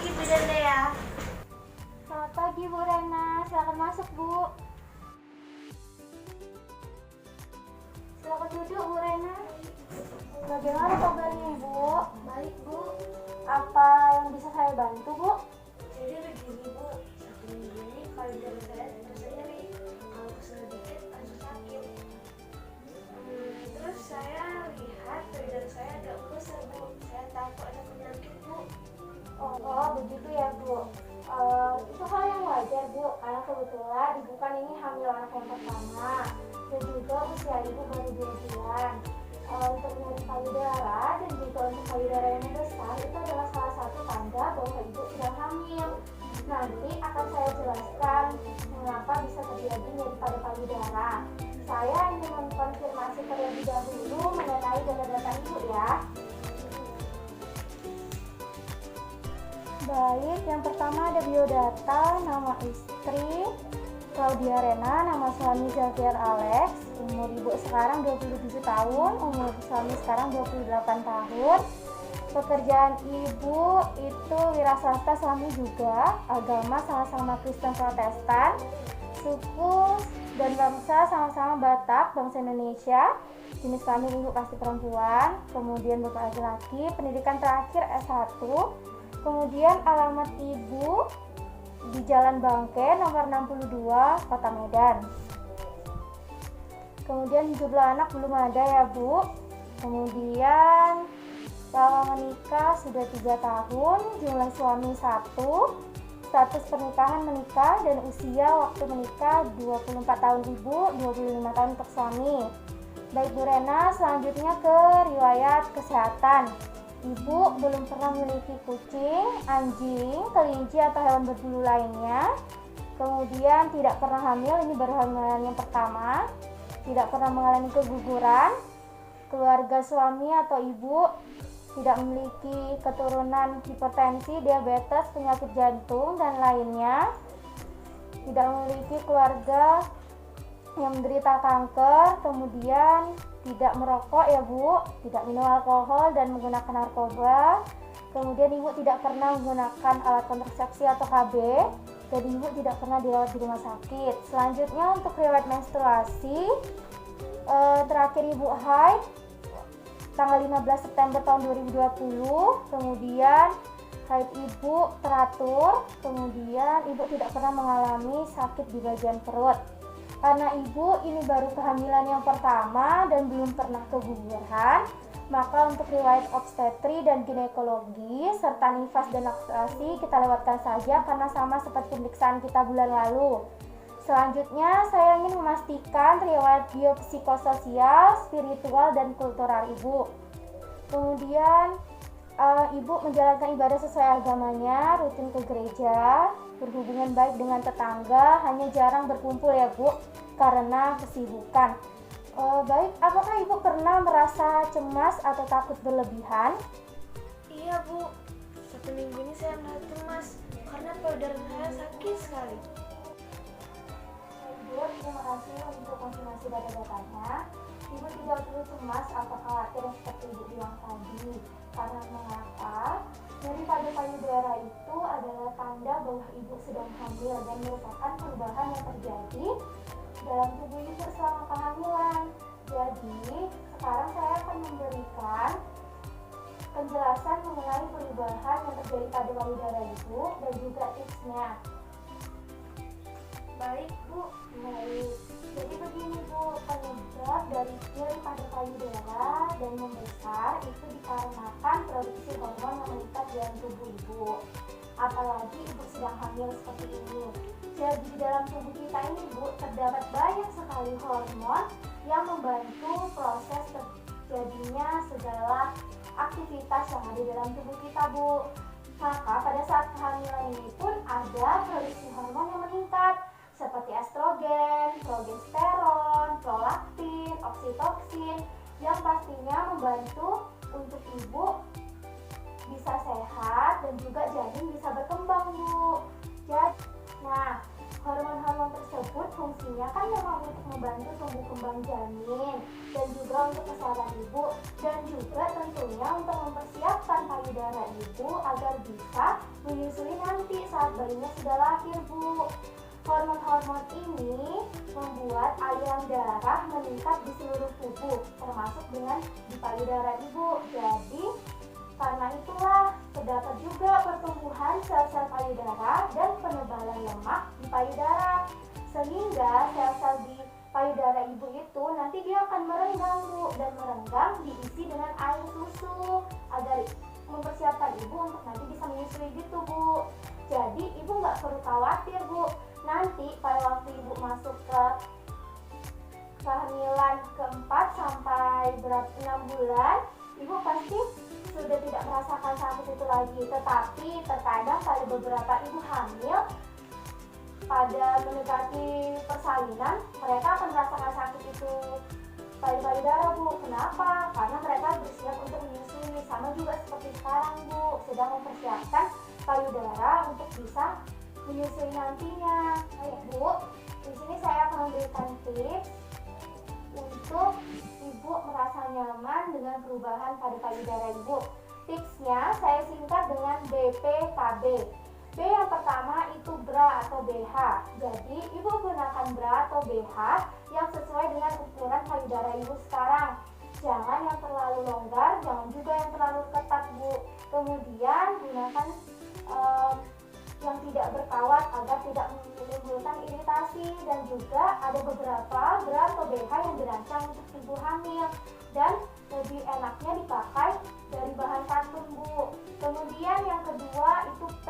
pagi Bu Dea. Selamat pagi Bu Rena, silakan masuk Bu. Silakan duduk Bu Rena. Bagaimana kabarnya Ibu? Baik Bu. Apa yang bisa saya bantu Bu? Jadi begini Bu, 1 minggu ini payudara saya terasa nyeri. Kalau kesel dikit langsung sakit. Terus saya lihat payudara saya agak besar Bu. Saya takut ada penyakit Bu. Oh begitu ya Bu. Itu hal yang wajar Bu, karena kebetulan Ibu kan ini hamil anak yang pertama dan juga usia Ibu baru 2 bulan. Untuk nyeri payudara dan juga untuk payudara yang membesar itu adalah salah satu tanda bahwa Ibu sedang hamil. Nanti akan saya jelaskan mengapa bisa terjadi nyeri pada payudara. Saya ingin mengkonfirmasi terlebih dahulu mengenai data-data Ibu ya. Baik, yang pertama ada biodata, nama istri Claudia Rena, nama suami Xavier Alex, umur Ibu sekarang 27 tahun, umur suami sekarang 28 tahun. Pekerjaan Ibu itu wira swasta, suami juga, agama sama-sama Kristen Protestan, suku dan bangsa sama-sama Batak, bangsa Indonesia. Jenis kelamin Ibu pasti perempuan, kemudian Bapak laki-laki, pendidikan terakhir S1. Kemudian alamat Ibu di Jalan Bangke nomor 62 Kota Medan. Kemudian jumlah anak belum ada ya Bu. Kemudian menikah sudah 3 tahun, jumlah suami 1, status pernikahan menikah dan usia waktu menikah 24 tahun Ibu, 25 tahun untuk suami. Baik Bu Rena, selanjutnya ke riwayat kesehatan. Ibu belum pernah memiliki kucing, anjing, kelinci atau hewan berbulu lainnya. Kemudian tidak pernah hamil, ini baru hamil yang pertama. Tidak pernah mengalami keguguran. Keluarga suami atau ibu tidak memiliki keturunan hipertensi, diabetes, penyakit jantung, dan lainnya. Tidak memiliki keluarga yang menderita kanker, kemudian tidak merokok ya Bu, tidak minum alkohol dan menggunakan narkoba. Kemudian Ibu tidak pernah menggunakan alat kontrasepsi atau KB, jadi Ibu tidak pernah dirawat di rumah sakit. Selanjutnya untuk riwayat menstruasi, terakhir Ibu haid tanggal 15 September tahun 2020, kemudian haid Ibu teratur, kemudian Ibu tidak pernah mengalami sakit di bagian perut. Karena Ibu ini baru kehamilan yang pertama dan belum pernah keguguran, maka untuk riwayat obstetri dan ginekologi serta nifas dan laktasi kita lewatkan saja karena sama seperti pemeriksaan kita bulan lalu. Selanjutnya saya ingin memastikan riwayat biopsikososial, spiritual, dan kultural Ibu. Kemudian Ibu menjalankan ibadah sesuai agamanya, rutin ke gereja, berhubungan baik dengan tetangga, hanya jarang berkumpul ya Bu, karena kesibukan. Baik, apakah Ibu pernah merasa cemas atau takut berlebihan? Iya Bu, 1 minggu ini saya merasa cemas karena payudara saya sakit sekali. Bu, terima kasih untuk konfirmasi data-datanya. Ibu tidak perlu cemas atau khawatir seperti Ibu bilang tadi. Karena mengapa? Nyeri pada payudara itu adalah tanda bahwa Ibu sedang hamil dan merupakan perubahan yang terjadi dalam tubuh Ibu selama kehamilan. Jadi, sekarang saya akan memberikan penjelasan mengenai perubahan yang terjadi pada payudara Ibu dan juga tipsnya. Baik Bu. Baik, jadi begini Bu, penyebab dari nyeri pada payudara dan membesar itu dikarenakan produksi hormon yang meningkat dalam tubuh Ibu. Apalagi Ibu sedang hamil seperti ini. Jadi di dalam tubuh kita ini Bu, terdapat banyak sekali hormon yang membantu proses terjadinya segala aktivitas yang ada dalam tubuh kita Bu. Maka pada saat kehamilan ini pun ada produksi hormon yang meningkat, seperti estrogen, progesteron, prolaktin, oksitoksin, yang pastinya membantu untuk Ibu bisa sehat dan juga janin bisa berkembang Bu. Nah, hormon-hormon tersebut fungsinya kan memang untuk membantu tumbuh kembang janin dan juga untuk kesehatan ibu, dan juga tentunya untuk mempersiapkan payudara ibu agar bisa menyusui nanti saat bayinya sudah lahir, Bu. Hormon-hormon ini membuat aliran darah meningkat di seluruh tubuh, termasuk dengan di payudara ibu. Jadi karena itulah terdapat juga pertumbuhan sel-sel payudara dan penebalan lemak di payudara, sehingga sel-sel di payudara ibu itu nanti dia akan merenggang, Bu, dan merenggang diisi dengan air susu agar mempersiapkan ibu untuk nanti bisa menyusui gitu, Bu. Jadi ibu nggak perlu khawatir, Bu. Nanti pada waktu ibu masuk ke kehamilan keempat sampai 6 bulan, ibu pasti sudah tidak merasakan sakit itu lagi. Tetapi terkadang pada beberapa ibu hamil pada mendekati persalinan, mereka akan merasakan sakit itu pada payudara, Bu. Kenapa? Karena mereka bersiap untuk menyusui, sama juga seperti sekarang, Bu, sedang mempersiapkan payudara untuk bisa menyusui nantinya. Baik, Bu, di sini saya akan memberikan tips untuk ibu merasa nyaman dengan perubahan pada payudara ibu. Tipsnya saya singkat dengan BPKB. B yang pertama itu bra atau BH. Jadi ibu gunakan bra atau BH yang sesuai dengan ukuran payudara ibu sekarang. Jangan yang terlalu longgar, jangan juga yang terlalu ketat, Bu. Kemudian gunakan yang tidak berkawat agar tidak menimbulkan iritasi, dan juga ada beberapa bra atau BH yang dirancang untuk ibu hamil dan lebih enaknya dipakai dari bahan katun, Bu. Kemudian yang kedua itu P,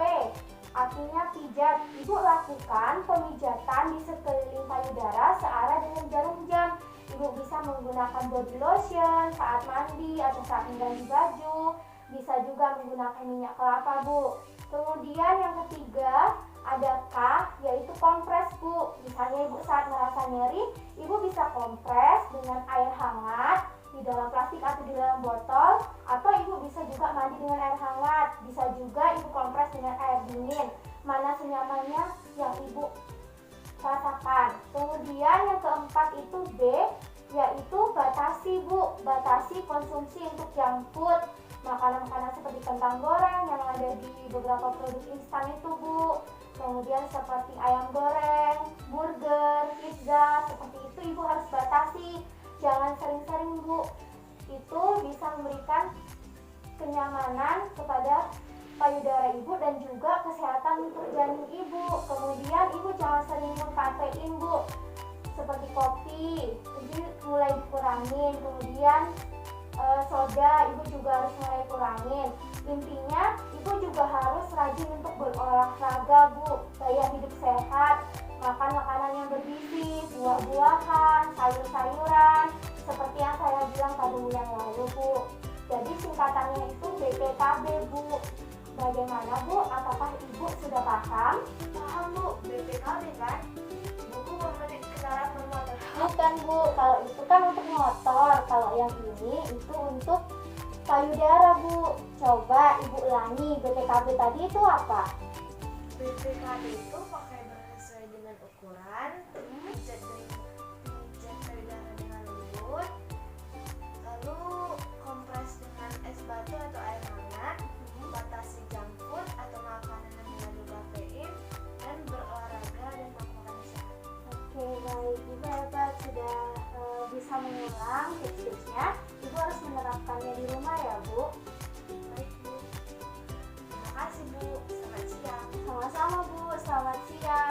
artinya pijat. Ibu lakukan pemijatan di sekeliling payudara searah dengan jarum jam. Ibu bisa menggunakan body lotion saat mandi atau saat mengganti baju. Bisa juga menggunakan minyak kelapa, Bu. Kemudian yang ketiga ada K, yaitu kompres, Bu. Misalnya ibu saat merasa nyeri, ibu bisa kompres dengan air hangat di dalam plastik atau di dalam botol, atau ibu bisa juga mandi dengan air hangat. Bisa juga ibu kompres dengan air dingin. Mana senyamannya yang ibu rasakan. Kemudian yang keempat itu B, yaitu batasi, Bu. Batasi konsumsi untuk junk food, makanan-makanan seperti kentang goreng yang ada di beberapa produk instan itu, Bu. Kemudian seperti ayam goreng, burger, pizza, seperti itu ibu harus batasi. Jangan sering-sering, Bu. Itu bisa memberikan kenyamanan kepada payudara ibu dan juga kesehatan untuk janin ibu. Kemudian ibu jangan sering minum kafein, Bu. Seperti kopi, jadi mulai dikurangin. Kemudian soda ibu juga harus mulai kurangin. Intinya ibu juga harus rajin untuk berolahraga, Bu. Gaya hidup sehat, makan makanan yang bergizi, buah-buahan, sayur-sayuran, seperti yang saya bilang pada bulan lalu, Bu. Jadi singkatannya itu BPKB, Bu. Bagaimana, Bu? Apakah ibu sudah paham? Paham, Bu. BPKB kan? Buku memetik kendaraan bermotor. Bukan, Bu, kalau itu kan untuk motor. Kalau yang ini itu untuk payudara, Bu. Coba ibu ulangi, BPKB tadi itu apa? BPKB itu pakai sesuai dengan ukuran, pijat payudara dengan lembut, lalu kompres dengan es batu atau air hangat, batasi junk food atau makanan yang mengandung kafein, dan berolahraga dan makan sehat. Oke, baik. Ibu hebat, sudah bisa mengulang tips-tipsnya. Ibu harus menerapkannya di rumah ya, Bu. Baik, Bu. Terima kasih, Bu. Selamat siang. Sama-sama, Bu. Selamat siang.